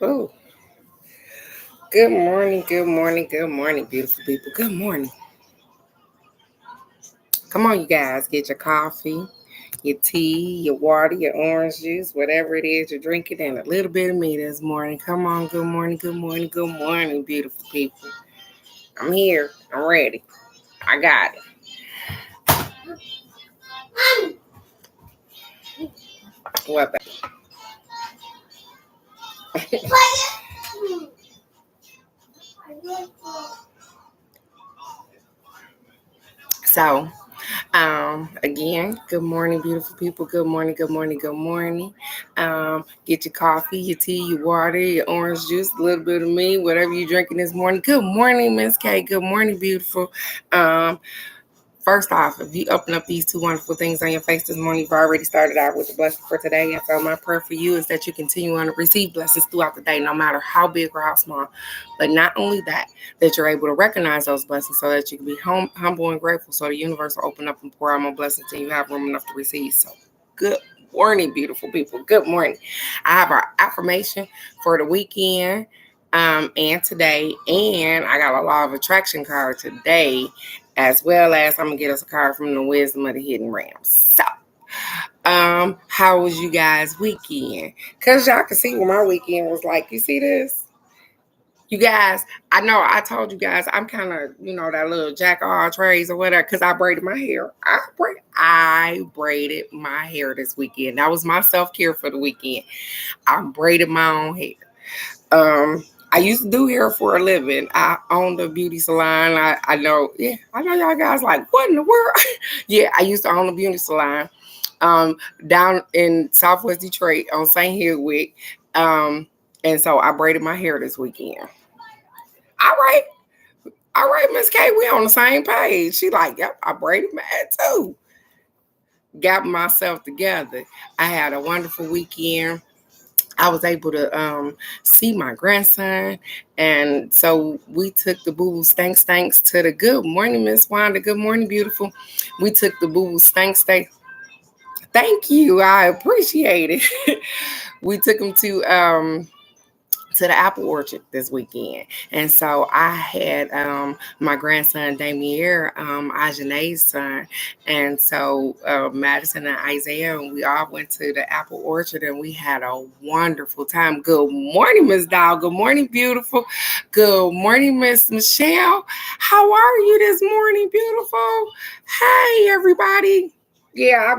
Oh, good morning, good morning, good morning, beautiful people. Good morning. Come on, you guys, get your coffee, your tea, your water, your orange juice, whatever it is you're drinking, and a little bit of me this morning. Come on, good morning, good morning, good morning, beautiful people. I'm here. I'm ready. I got it. What? So, again, good morning, beautiful people. Good morning, good morning, good morning. Get your coffee, your tea, your water, your orange juice, a little bit of me, whatever you're drinking this morning. Good morning, Miss K. Good morning, beautiful. Um, First off, if you open up these two wonderful things on your face this morning, you've already started out with a blessing for today. And so my prayer for you is that you continue on to receive blessings throughout the day, no matter how big or how small. But not only that, that you're able to recognize those blessings so that you can be humble and grateful so the universe will open up and pour out more blessings and you have room enough to receive. So good morning, beautiful people. Good morning. I have our affirmation for the weekend and today. And I got a law of attraction card today, as well as I'm gonna get us a card from the Wisdom of the Hidden Realms. So, how was you guys' weekend? Cause y'all can see what my weekend was like. You see this? You guys, I know I told you guys I'm kind of, that little jack of all trades or whatever, because I braided my hair. I braided my hair this weekend. That was my self-care for the weekend. I braided my own hair. I used to do hair for a living. I owned a beauty salon. I know, yeah, I know y'all guys like, what in the world? Yeah, I used to own a beauty salon down in Southwest Detroit on St. Hedwig. And so I braided my hair this weekend. All right. All right, Miss K, we on the same page. She like, yep, I braided my hair too. Got myself together. I had a wonderful weekend. I was able to see my grandson. And so we took the boo boo stanks to the good morning, Miss Wanda. Good morning, beautiful. We took the boo boo stanks. Thank you. I appreciate it. We took them to the apple orchard this weekend. And so I had my grandson Damier, Ajane's son. And so Madison and Isaiah, and we all went to the apple orchard and we had a wonderful time. Good morning, Miss Dow. Good morning, beautiful. Good morning, Miss Michelle. How are you this morning, beautiful? Hey, everybody. Yeah, I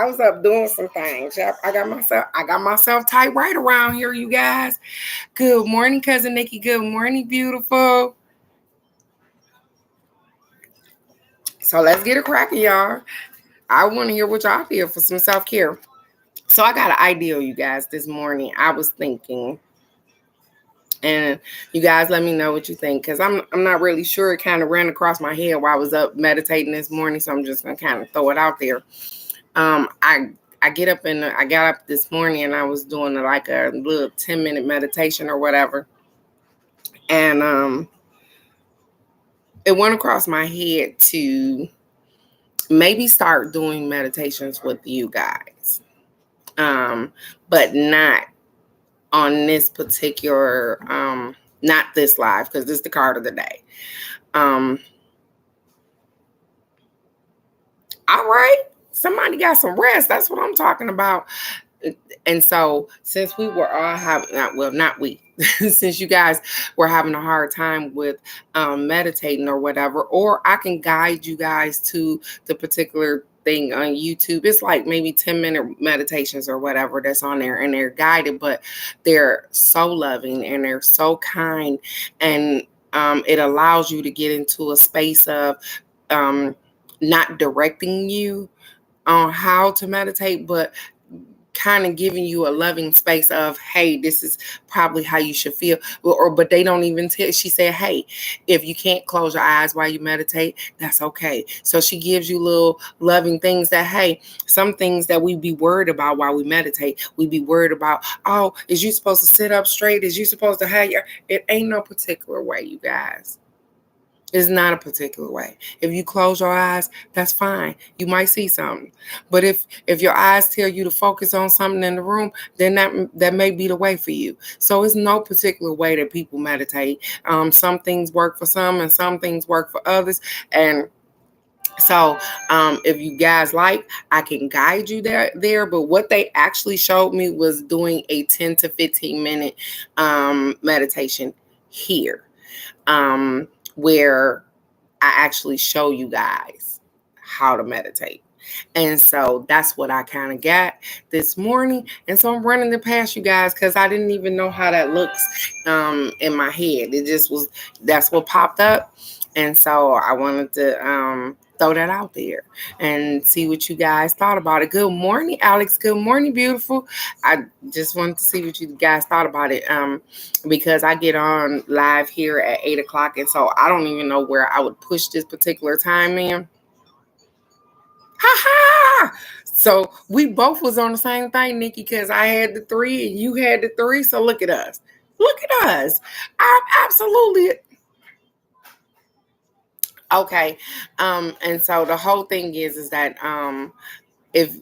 was up doing some things. I got myself tight right around here, you guys. Good morning, cousin Nikki. Good morning, beautiful. So let's get it cracking, y'all. I want to hear what y'all feel for some self-care. So I got an idea, you guys, this morning. I was thinking, and you guys let me know what you think, because I'm not really sure. It kind of ran across my head while I was up meditating this morning, so I'm just gonna kind of throw it out there. I got up this morning and I was doing like a little 10-minute meditation or whatever. And it went across my head to maybe start doing meditations with you guys. But not on this particular, not this live, because this is the card of the day. All right. Somebody got some rest. That's what I'm talking about. And so since we were all having, not we, since you guys were having a hard time with meditating or whatever, or I can guide you guys to the particular thing on YouTube. It's like maybe 10-minute meditations or whatever that's on there, and they're guided, but they're so loving and they're so kind, and it allows you to get into a space of not directing you on how to meditate, but kind of giving you a loving space of, hey, this is probably how you should feel. But they don't even tell. She said, hey, if you can't close your eyes while you meditate, that's okay. So she gives you little loving things that, hey, some things that we be worried about while we meditate, we be worried about, oh, is you supposed to sit up straight? Is you supposed to have it ain't no particular way, you guys. It's not a particular way. If you close your eyes, that's fine. You might see something. But if your eyes tell you to focus on something in the room, then that may be the way for you. So it's no particular way that people meditate. Some things work for some and some things work for others. And so if you guys like, I can guide you there. But what they actually showed me was doing a 10 to 15 minute meditation here, where I actually show you guys how to meditate. And so that's what I kind of got this morning. And so I'm running it past you guys because I didn't even know how that looks in my head. It just was, that's what popped up. And so I wanted to throw that out there and see what you guys thought about it. Good morning, Alex. Good morning, beautiful. I just wanted to see what you guys thought about it because I get on live here at 8 o'clock. And so I don't even know where I would push this particular time in. Ha ha! So we both was on the same thing, Nikki, because I had the 3 and you had the 3. So look at us. Look at us. I'm absolutely okay. And so the whole thing is that if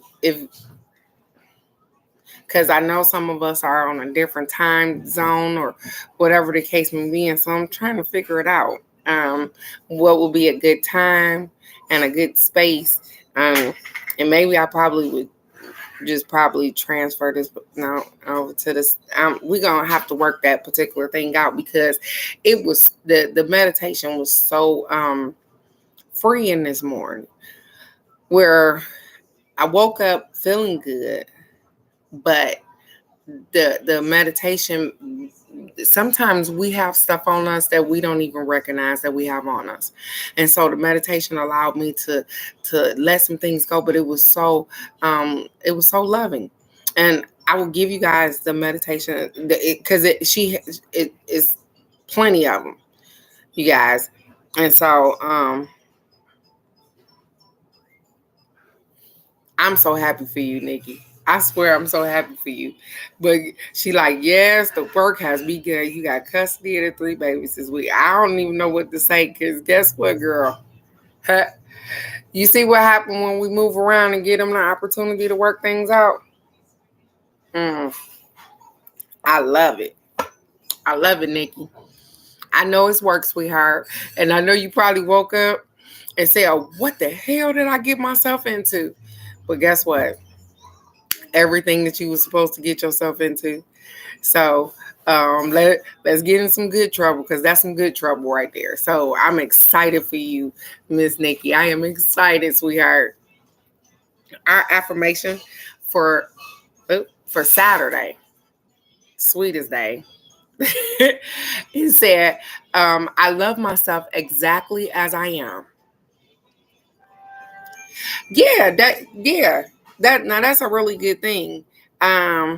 because I know some of us are on a different time zone or whatever the case may be, and so I'm trying to figure it out. What will be a good time and a good space. And maybe I probably would just probably transfer this now over to this. We're gonna have to work that particular thing out because it was the meditation was so freeing this morning, where I woke up feeling good, but the meditation, sometimes we have stuff on us that we don't even recognize that we have on us. And so the meditation allowed me to let some things go, but it was so loving. And I will give you guys the meditation because it is plenty of them, you guys. And so I'm so happy for you, Nikki. I swear I'm so happy for you. But she like, yes, the work has begun. You got custody of the 3 babies this week. I don't even know what to say because guess what, girl? You see what happened when we move around and get them the opportunity to work things out? I love it. I love it, Nikki. I know it's work, sweetheart. And I know you probably woke up and said, oh, what the hell did I get myself into? But guess what? Everything that you were supposed to get yourself into. So let's get in some good trouble because that's some good trouble right there. So I'm excited for you, Miss Nikki. I am excited, sweetheart. Our affirmation for Saturday, sweetest day. He said, I love myself exactly as I am. Yeah, that's a really good thing. Hmm.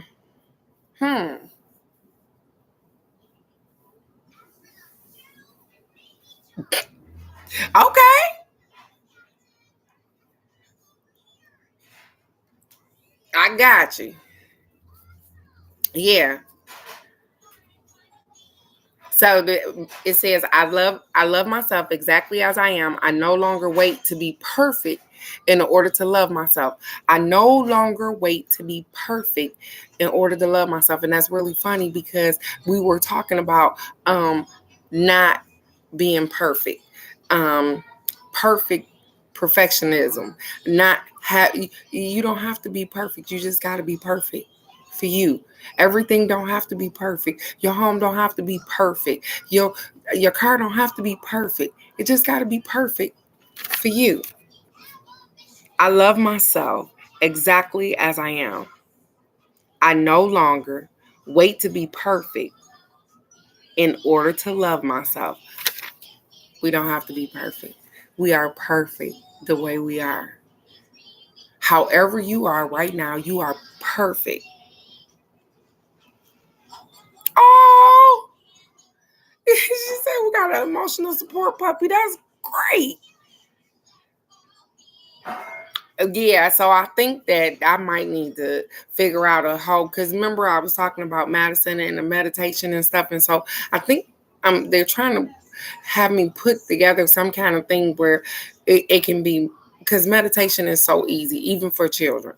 Okay. I got you. Yeah. So it says, I love myself exactly as I am. I no longer wait to be perfect in order to love myself. I no longer wait to be perfect in order to love myself. And that's really funny because we were talking about not being perfect. Perfect perfectionism. Not have you don't have to be perfect. You just got to be perfect for you. Everything don't have to be perfect. Your home don't have to be perfect. Your car don't have to be perfect. It just got to be perfect for you. I love myself exactly as I am. I no longer wait to be perfect in order to love myself. We don't have to be perfect. We are perfect the way we are. However you are right now, you are perfect. Oh, she said we got an emotional support puppy. That's great. Yeah, so I think that I might need to figure out a whole, because remember I was talking about Madison and the meditation and stuff, and so I think they're trying to have me put together some kind of thing where it can be, because meditation is so easy, even for children.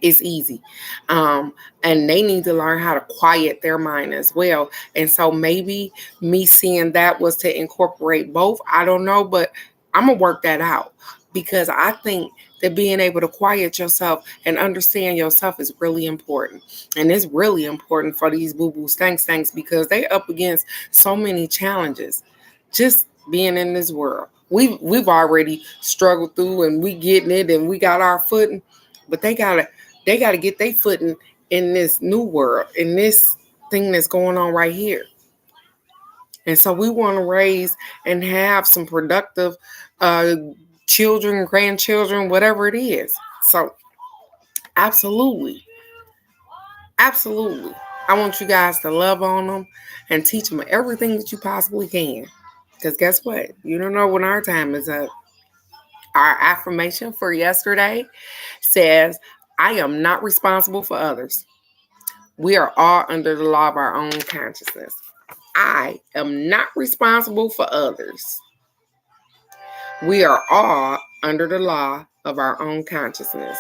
It's easy. And they need to learn how to quiet their mind as well. And so maybe me seeing that was to incorporate both. I don't know, but I'm going to work that out, because I think that being able to quiet yourself and understand yourself is really important. And it's really important for these boo-boo stanks because they up against so many challenges just being in this world. We've already struggled through, and we getting it, and we got our footing, but they gotta get their footing in this new world, in this thing that's going on right here. And so we want to raise and have some productive uh, children, grandchildren, whatever it is. So absolutely, absolutely. I want you guys to love on them and teach them everything that you possibly can. Because guess what? You don't know when our time is up. Our affirmation for yesterday says, I am not responsible for others. We are all under the law of our own consciousness. I am not responsible for others. We are all under the law of our own consciousness.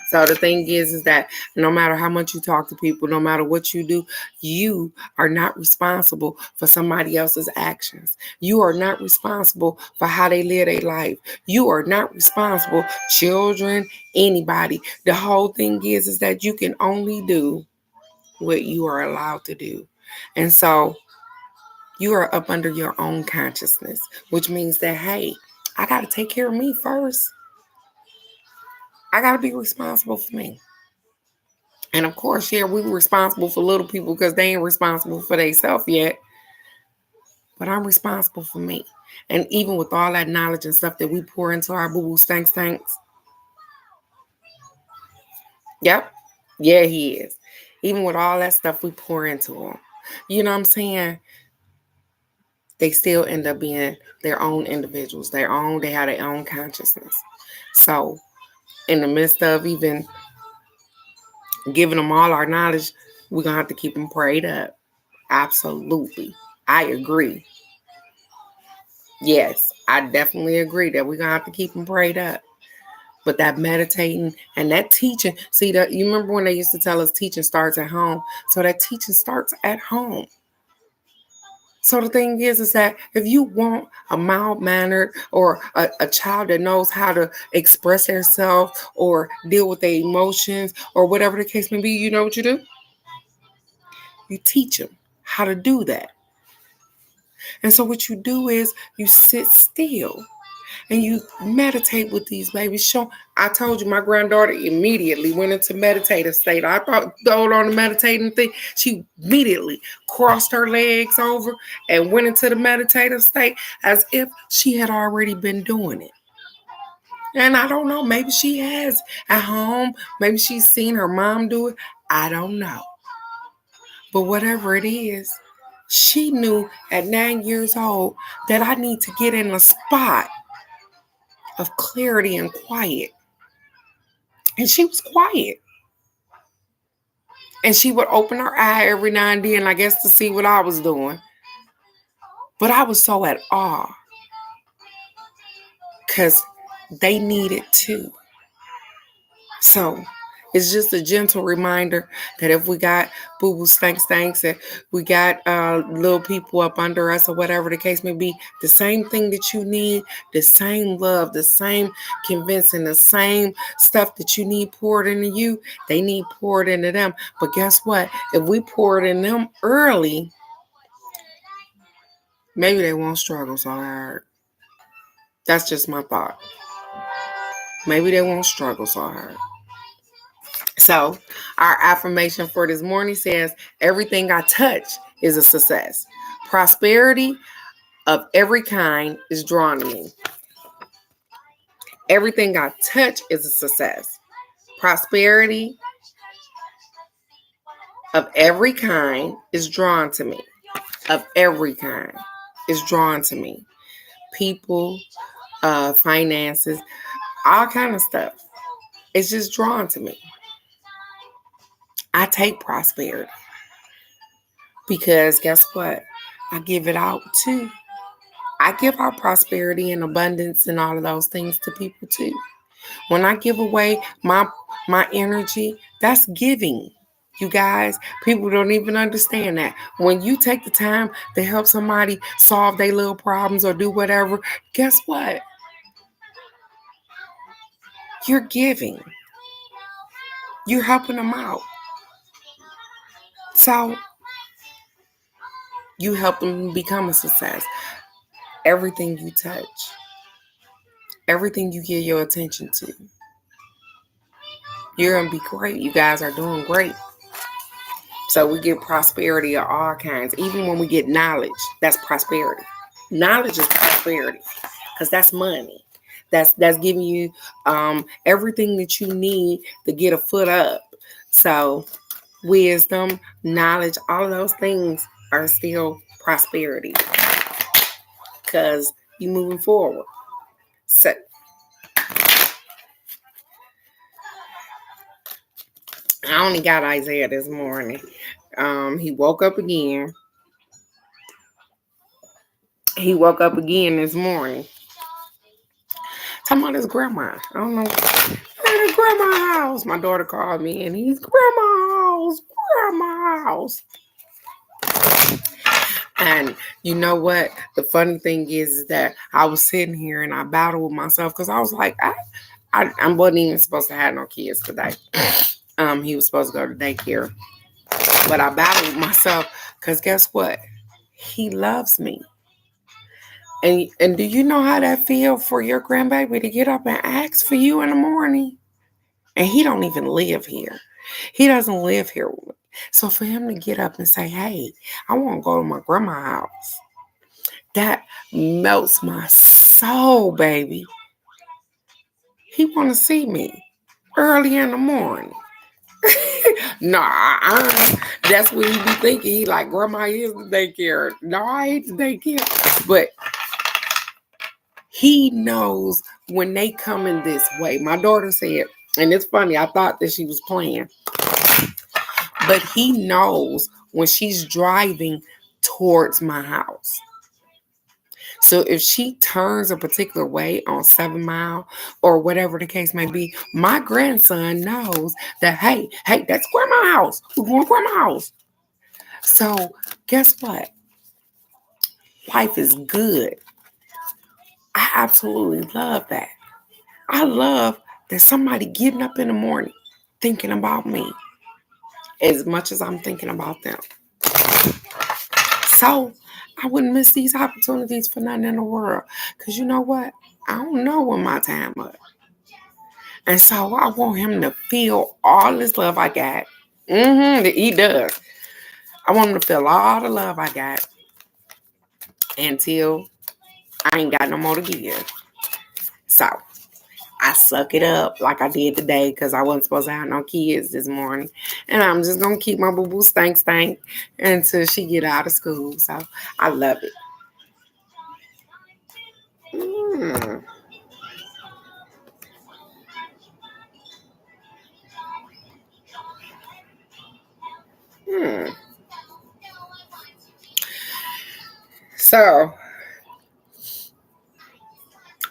So the thing is that no matter how much you talk to people, no matter what you do, you are not responsible for somebody else's actions. You are not responsible for how they live their life. You are not responsible, children, anybody. The whole thing is that you can only do what you are allowed to do. And so you are up under your own consciousness, which means that, hey, I got to take care of me first. I got to be responsible for me. And of course, yeah, we were responsible for little people because they ain't responsible for themselves yet. But I'm responsible for me. And even with all that knowledge and stuff that we pour into our boo-boo stanks. Yep. Yeah, he is. Even with all that stuff we pour into him. You know what I'm saying? They still end up being their own individuals. They have their own consciousness. So in the midst of even giving them all our knowledge, we're going to have to keep them prayed up. Absolutely. I agree. Yes, I definitely agree that we're going to have to keep them prayed up. But that meditating and that teaching, see, that you remember when they used to tell us teaching starts at home? So that teaching starts at home. So the thing is that if you want a mild-mannered or a child that knows how to express themselves or deal with their emotions or whatever the case may be, you know what you do? You teach them how to do that. And so what you do is you sit still and you meditate with these babies. I told you my granddaughter immediately went into meditative state. I thought told on the meditating thing. She immediately crossed her legs over and went into the meditative state as if she had already been doing it. And I don't know, maybe she has at home. Maybe she's seen her mom do it. I don't know. But whatever it is, she knew at 9 years old that I need to get in a spot of clarity and quiet. And she was quiet. And she would open her eye every now and then, I guess, to see what I was doing. But I was so at awe because they needed too. So it's just a gentle reminder that if we got boo-boo stanks and we got little people up under us or whatever the case may be, the same thing that you need, the same love, the same convincing, the same stuff that you need poured into you, they need poured into them. But guess what? If we pour it in them early, maybe they won't struggle so hard. That's just my thought. Maybe they won't struggle so hard. So our affirmation for this morning says, everything I touch is a success. Prosperity of every kind is drawn to me. Everything I touch is a success. Prosperity of every kind is drawn to me. Of every kind is drawn to me. People, finances, all kind of stuff. It's just drawn to me. I take prosperity because guess what? I give it out too. I give out prosperity and abundance and all of those things to people too. When I give away my energy, that's giving. You guys, people don't even understand that. When you take the time to help somebody solve their little problems or do whatever, guess what? You're giving. You're helping them out. So you help them become a success. Everything you touch, everything you give your attention to, you're going to be great. You guys are doing great. So we get prosperity of all kinds. Even when we get knowledge, that's prosperity. Knowledge is prosperity because that's money. That's giving you everything that you need to get a foot up. So wisdom, knowledge, all of those things are still prosperity because you're moving forward. So I only got Isaiah this morning. He woke up again. He woke up again this morning. Talking about his grandma. I don't know. At his grandma's house. My daughter called me and he's grandma's house. And you know what? The funny thing is that I was sitting here and I battled with myself because I was like, I wasn't even supposed to have no kids today. He was supposed to go to daycare. But I battled with myself because guess what? He loves me. And do you know how that feel for your grandbaby to get up and ask for you in the morning? And he don't even live here. He doesn't live here with me. So for him to get up and say, hey, I want to go to my grandma's house, that melts my soul, baby. He want to see me early in the morning. That's what he be thinking. He like, grandma is the daycare. No, I ain't the daycare. But he knows when they come in this way. My daughter said, and it's funny, I thought that she was playing. But he knows when she's driving towards my house. So if she turns a particular way on 7 Mile or whatever the case may be, my grandson knows that, hey, that's grandma's house. We're going to grandma's house. So guess what? Life is good. I absolutely love that. I love that somebody getting up in the morning thinking about me as much as I'm thinking about them. So I wouldn't miss these opportunities for nothing in the world. Because you know what? I don't know when my time up. And so I want him to feel all this love I got. He does. I want him to feel all the love I got until I ain't got no more to give. So I suck it up like I did today because I wasn't supposed to have no kids this morning. And I'm just going to keep my boo-boo stank until she get out of school. So I love it. So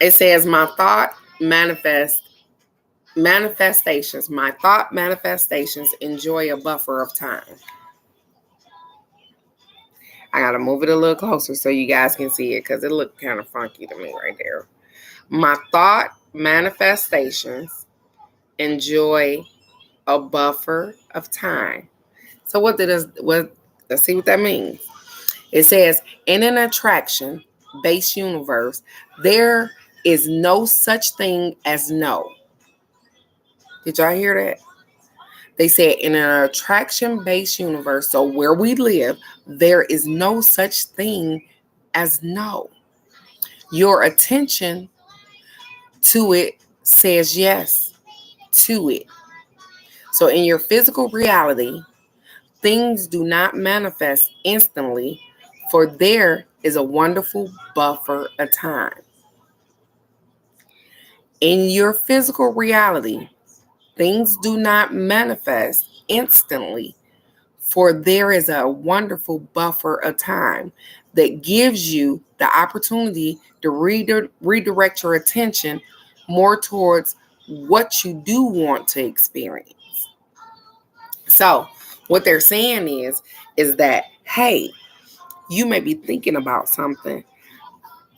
it says my thought manifestations. My thought manifestations enjoy a buffer of time. I got to move it a little closer so you guys can see it because it looked kind of funky to me right there. My thought manifestations enjoy a buffer of time. So let's see what that means. It says in an attraction-based universe, there is no such thing as no. Did y'all hear that? They said in an attraction-based universe, so where we live, there is no such thing as no. Your attention to it says yes to it. So in your physical reality, things do not manifest instantly, for there is a wonderful buffer of time. In your physical reality, things do not manifest instantly, for there is a wonderful buffer of time. that gives you the opportunity to redirect your attention more towards what you do want to experience. So what they're saying is that, hey, you may be thinking about something,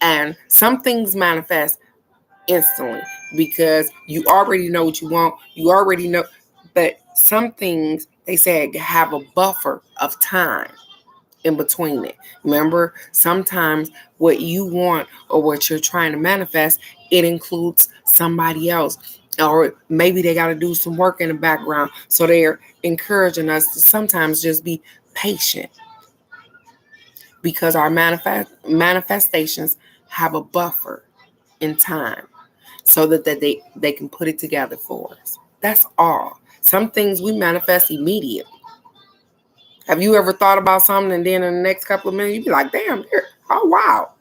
and some things manifest instantly because you already know what you want. You already know, but some things, they say, have a buffer of time in between it. Remember, sometimes what you want or what you're trying to manifest, it includes somebody else. Or maybe they got to do some work in the background. So they're encouraging us to sometimes just be patient because our manifestations have a buffer in time so that they can put it together for us. That's all. Some things we manifest immediately. Have you ever thought about something and then in the next couple of minutes, you'd be like, damn, oh, wow.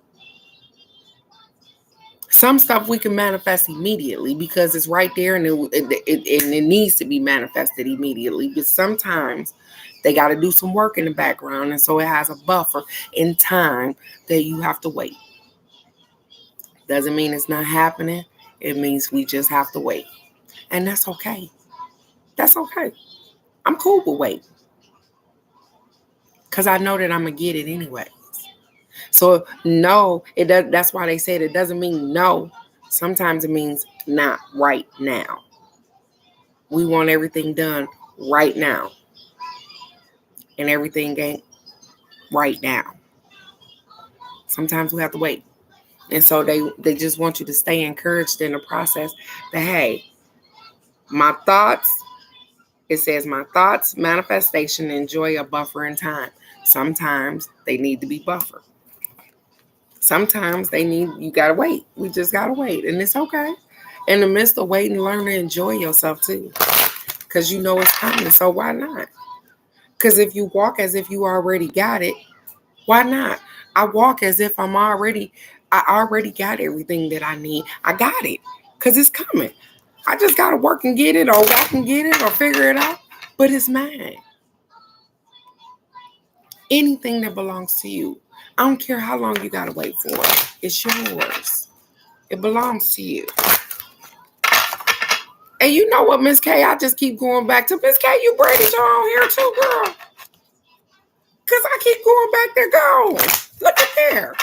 Some stuff we can manifest immediately because it's right there and it needs to be manifested immediately. But sometimes they got to do some work in the background. And so it has a buffer in time that you have to wait. Doesn't mean it's not happening. It means we just have to wait. And that's okay. That's okay. I'm cool with waiting. Because I know that I'm going to get it anyway. So no, it does. That's why they said it doesn't mean no. Sometimes it means not right now. We want everything done right now. And everything ain't right now. Sometimes we have to wait. And so they just want you to stay encouraged in the process that, hey, my thoughts, it says my thoughts, manifestation, enjoy a buffer in time. Sometimes they need to be buffered. Sometimes you got to wait. We just got to wait. And it's okay. In the midst of waiting, learn to enjoy yourself too. Because you know it's coming. So why not? Because if you walk as if you already got it, why not? I walk as if I already got everything that I need. I got it. Because it's coming. I just got to work and get it, or walk and get it, or figure it out. But it's mine. Anything that belongs to you. I don't care how long you got to wait for it. It's yours. It belongs to you. And you know what, Miss K? I just keep going back to Miss K. You braided your own hair too, girl. Because I keep going back there going. Look at there.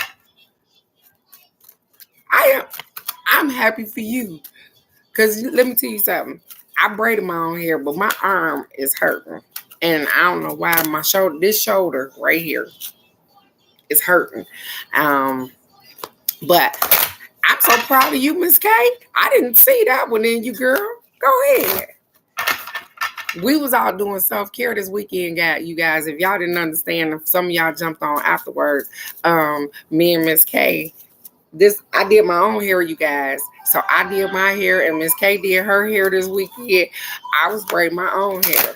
I'm happy for you. Because let me tell you something. I braided my own hair, but my arm is hurting. And I don't know why this shoulder right here is hurting. But I'm so proud of you, Miss K. I didn't see that one in you, girl. Go ahead. We was all doing self-care this weekend, you guys. If y'all didn't understand, if some of y'all jumped on afterwards, me and Miss K, I did my own hair, you guys. So I did my hair and Miss K did her hair this weekend. I was braiding my own hair.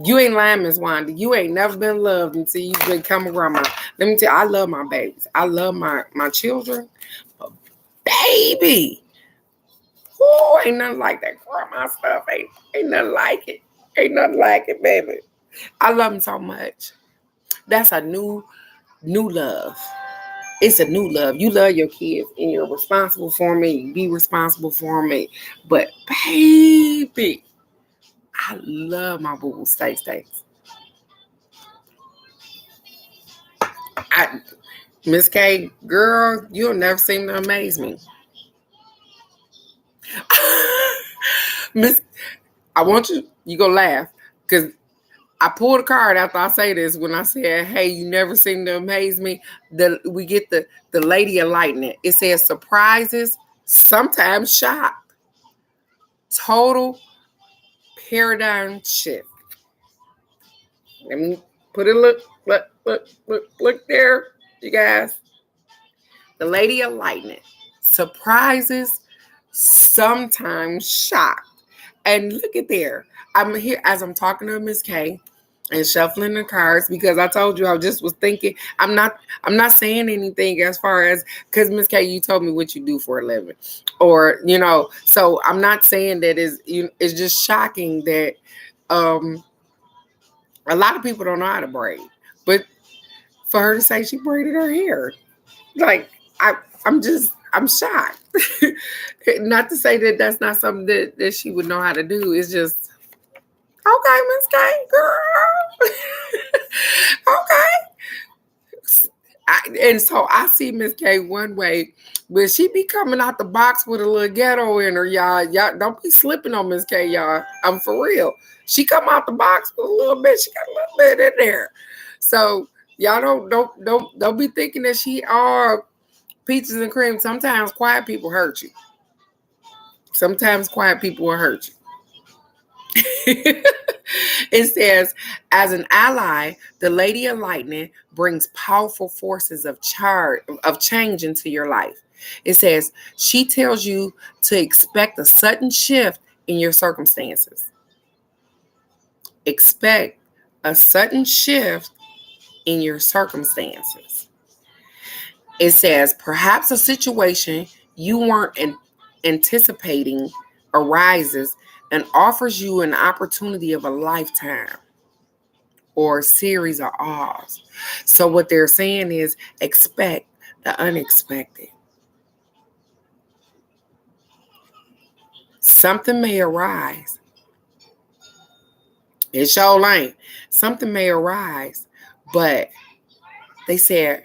You ain't lying, Miss Wanda. You ain't never been loved until you've become a grandma. Let me tell you, I love my babies. I love my children. But baby, oh, ain't nothing like that grandma stuff. Ain't nothing like it. Ain't nothing like it, baby. I love them so much. That's a new love. It's a new love. You love your kids and you're responsible for me. You be responsible for me. But baby, I love my boo-boo steaks. Miss K, girl, you'll never seem to amaze me. Miss, I want you gonna laugh because I pulled a card after I say this when I said, hey, you never seem to amaze me. We get the Lady of Lightning. It says surprises, sometimes shock. Total paradigm shift. Let me put it, look there, you guys. The Lady of Lightning. Surprises, sometimes shock. And look at there. I'm here as I'm talking to Miss K and shuffling the cards because I told you I just was thinking. I'm not saying anything as far as because Miss K, you told me what you do for a living, or so I'm not saying that it's just shocking that a lot of people don't know how to braid, but for her to say she braided her hair. Like, I'm shocked. Not to say that that's not something that she would know how to do. It's just, okay, Miss K, girl. Okay. And so I see Miss K one way, but she be coming out the box with a little ghetto in her, y'all. Y'all don't be slipping on Miss K, y'all. I'm for real. She come out the box with a little bit. She got a little bit in there. So y'all don't be thinking that she all peaches and cream. Sometimes quiet people hurt you. Sometimes quiet people will hurt you. It says, as an ally, the Lady of Lightning brings powerful forces of change into your life. It says, she tells you to expect a sudden shift in your circumstances. Expect a sudden shift in your circumstances. It says, perhaps a situation you weren't anticipating arises and offers you an opportunity of a lifetime or a series of awes. So what they're saying is expect the unexpected. Something may arise. It sure ain't. Something may arise, but they said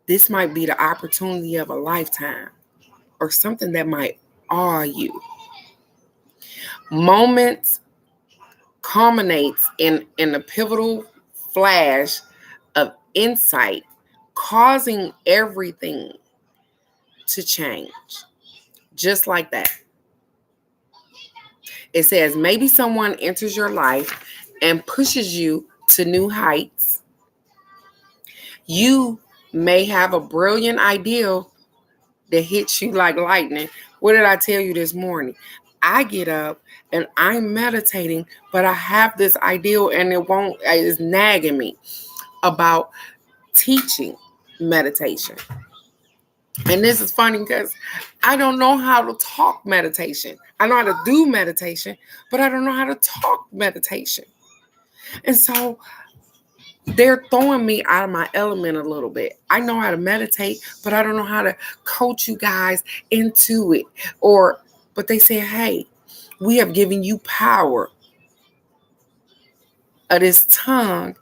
this might be the opportunity of a lifetime or something that might awe you. Moments culminates in a pivotal flash of insight, causing everything to change. Just like that. It says maybe someone enters your life and pushes you to new heights. You may have a brilliant idea that hits you like lightning. What did I tell you this morning? I get up and I'm meditating, but I have this idea and it's nagging me about teaching meditation. And this is funny because I don't know how to talk meditation. I know how to do meditation, but I don't know how to talk meditation. And so they're throwing me out of my element a little bit. I know how to meditate, but I don't know how to coach you guys into it. But they say, hey, we have given you power of this tongue.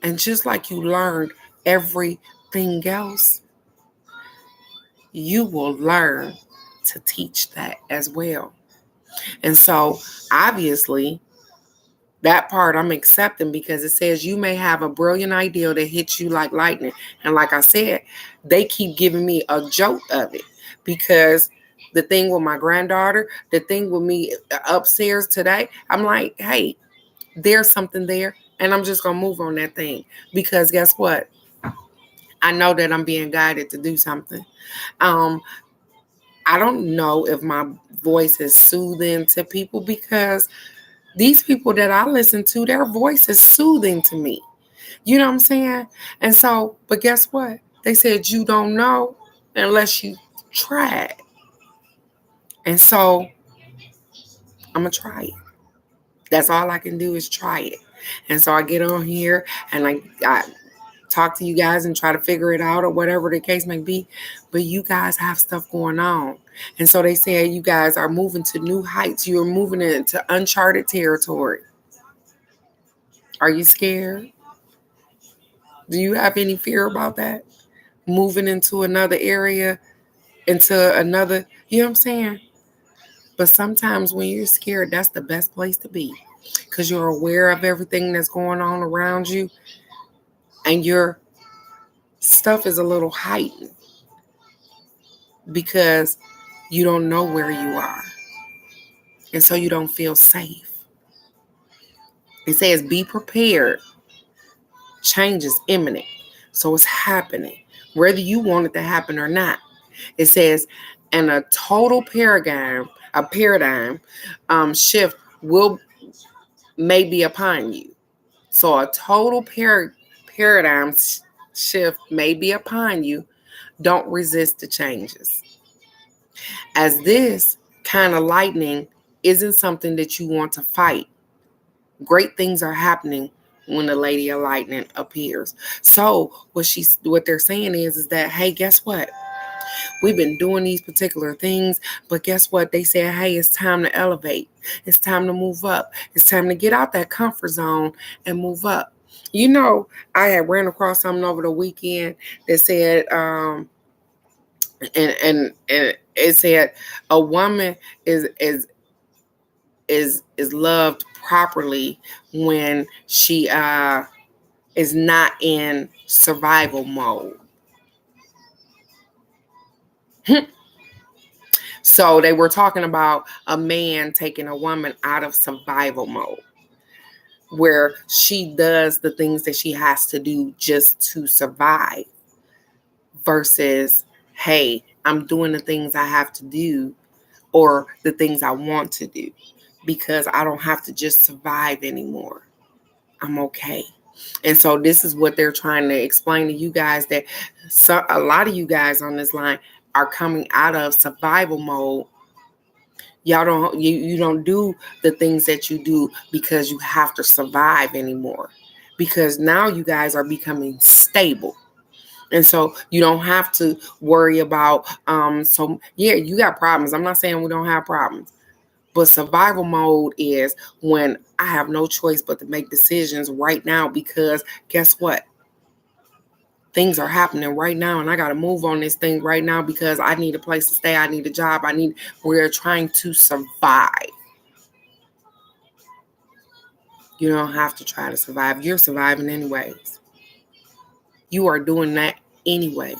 And just like you learned everything else, you will learn to teach that as well. And so obviously that part I'm accepting because it says you may have a brilliant idea that hits you like lightning. And like I said, they keep giving me a jolt of it because the thing with my granddaughter, the thing with me upstairs today, I'm like, hey, there's something there. And I'm just going to move on that thing because guess what? I know that I'm being guided to do something. I don't know if my voice is soothing to people because these people that I listen to, their voice is soothing to me. You know what I'm saying? And so, but guess what? They said you don't know unless you try it. And so I'm going to try it. That's all I can do is try it. And so I get on here and I talk to you guys and try to figure it out or whatever the case may be. But you guys have stuff going on. And so they say you guys are moving to new heights. You're moving into uncharted territory. Are you scared? Do you have any fear about that? Moving into another area, into another, you know what I'm saying? But sometimes when you're scared, that's the best place to be because you're aware of everything that's going on around you and your stuff is a little heightened because you don't know where you are. And so you don't feel safe. It says be prepared. Change is imminent. So it's happening, whether you want it to happen or not. It says, and a total paradigm shift may be upon you. So a total paradigm shift may be upon you. Don't resist the changes. As this kind of lightning isn't something that you want to fight. Great things are happening when the Lady of Lightning appears. So what they're saying is that, hey, guess what? We've been doing these particular things, but guess what? They said, hey, it's time to elevate. It's time to move up. It's time to get out that comfort zone and move up. You know, I had ran across something over the weekend that said, and it said a woman is loved properly when she is not in survival mode. So they were talking about a man taking a woman out of survival mode, where she does the things that she has to do just to survive, versus, hey, I'm doing the things I have to do or the things I want to do because I don't have to just survive anymore. I'm okay. And so this is what they're trying to explain to you guys, that a lot of you guys on this line are coming out of survival mode. You don't do the things that you do because you have to survive anymore, because now you guys are becoming stable. And so you don't have to worry about so yeah, you got problems. I'm not saying we don't have problems. But survival mode is when I have no choice but to make decisions right now, because guess what? Things are happening right now and I got to move on this thing right now because I need a place to stay. I need a job. We're trying to survive. You don't have to try to survive. You're surviving anyways. You are doing that anyways.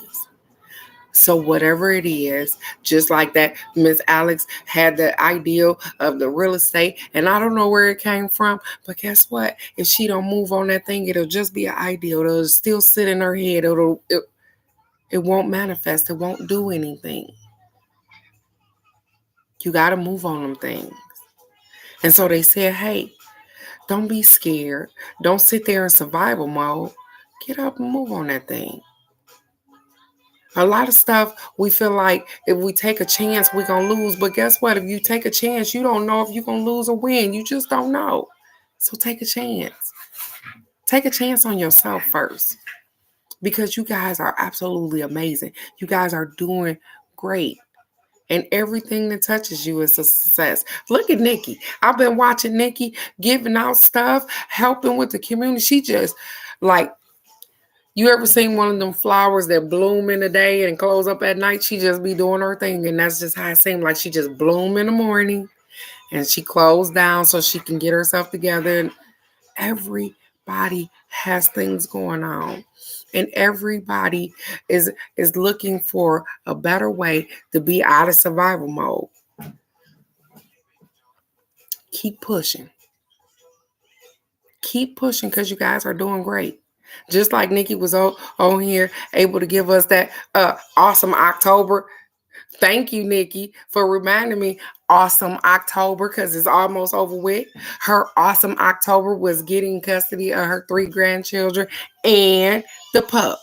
So whatever it is, just like that, Miss Alex had the ideal of the real estate, and I don't know where it came from, but guess what? If she don't move on that thing, it'll just be an ideal. It'll still sit in her head. It won't manifest. It won't do anything. You got to move on them things. And so they said, hey, don't be scared. Don't sit there in survival mode. Get up and move on that thing. A lot of stuff we feel like if we take a chance, we're going to lose. But guess what? If you take a chance, you don't know if you're going to lose or win. You just don't know. So take a chance. Take a chance on yourself first, because you guys are absolutely amazing. You guys are doing great. And everything that touches you is a success. Look at Nikki. I've been watching Nikki giving out stuff, helping with the community. She just like, you ever seen one of them flowers that bloom in the day and close up at night? She just be doing her thing. And that's just how it seems like. She just bloom in the morning and she closed down so she can get herself together. And everybody has things going on. And everybody is looking for a better way to be out of survival mode. Keep pushing. Keep pushing, because you guys are doing great. Just like Nikki was on here able to give us that awesome October. Thank you, Nikki, for reminding me. Awesome October, because it's almost over with. Her awesome October was getting custody of her 3 grandchildren and the pup.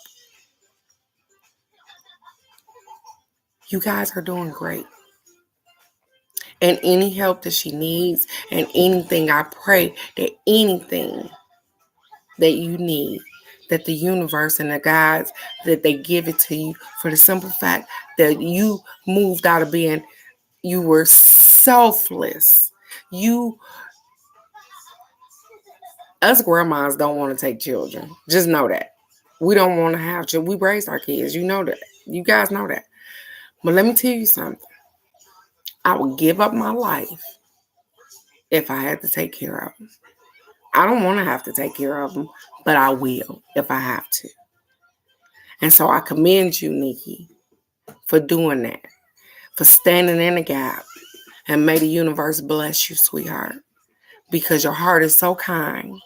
You guys are doing great. And any help that she needs and anything, I pray that anything that you need, that the universe and the gods, that they give it to you, for the simple fact that you moved out of being, you were selfless. Us grandmas don't want to take children. Just know that. We don't want to have children. We raised our kids. You know that. You guys know that. But let me tell you something. I would give up my life if I had to take care of them. I don't want to have to take care of them, but I will if I have to. And so I commend you, Nikki, for doing that, for standing in the gap. And may the universe bless you, sweetheart, because your heart is so kind.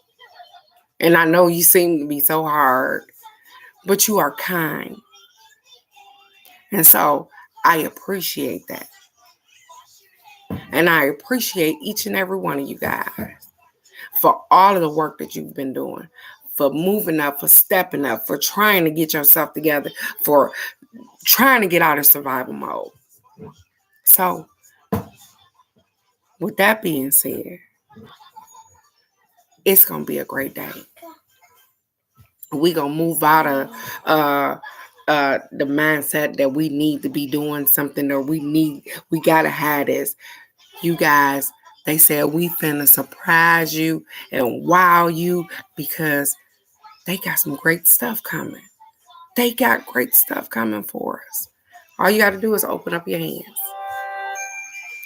And I know you seem to be so hard, but you are kind. And so I appreciate that. And I appreciate each and every one of you guys for all of the work that you've been doing, for moving up, for stepping up, for trying to get yourself together, for trying to get out of survival mode. So, with that being said, it's going to be a great day. We gonna move out of the mindset that we need to be doing something, or we gotta have this. You guys, they said we finna surprise you and wow you, because they got some great stuff coming. They got great stuff coming for us. All you gotta do is open up your hands.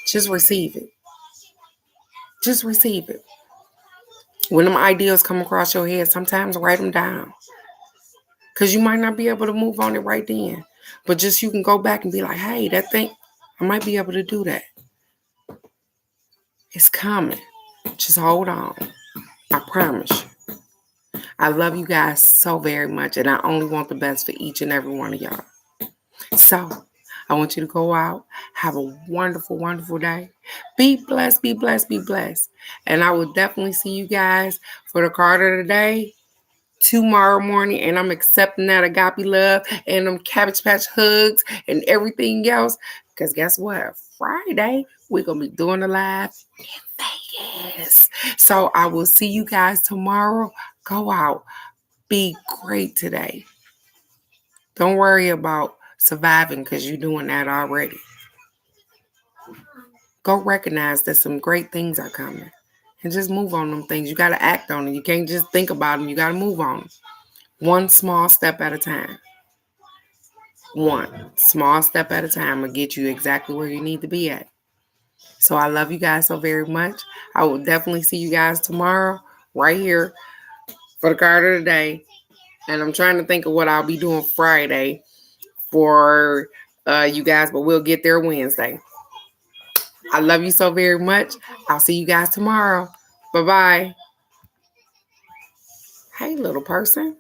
Just receive it. Just receive it. When them ideas come across your head, sometimes write them down. Because you might not be able to move on it right then. But just you can go back and be like, hey, that thing, I might be able to do that. It's coming. Just hold on. I promise you. I love you guys so very much, and I only want the best for each and every one of y'all. So I want you to go out, have a wonderful, wonderful day. Be blessed, be blessed, be blessed. And I will definitely see you guys for the card of the day tomorrow morning, and I'm accepting that agape love and them Cabbage Patch hugs and everything else. Because guess what? Friday, we're going to be doing a live in Vegas. So I will see you guys tomorrow. Go out. Be great today. Don't worry about surviving, because you're doing that already. Go recognize that some great things are coming. And just move on them things. You got to act on it. You can't just think about them. You got to move on them. One small step at a time. One small step at a time will get you exactly where you need to be at. So I love you guys so very much. I will definitely see you guys tomorrow right here for the card of the day. And I'm trying to think of what I'll be doing Friday for you guys, but we'll get there Wednesday. I love you so very much. I'll see you guys tomorrow. Bye-bye. Hey, little person.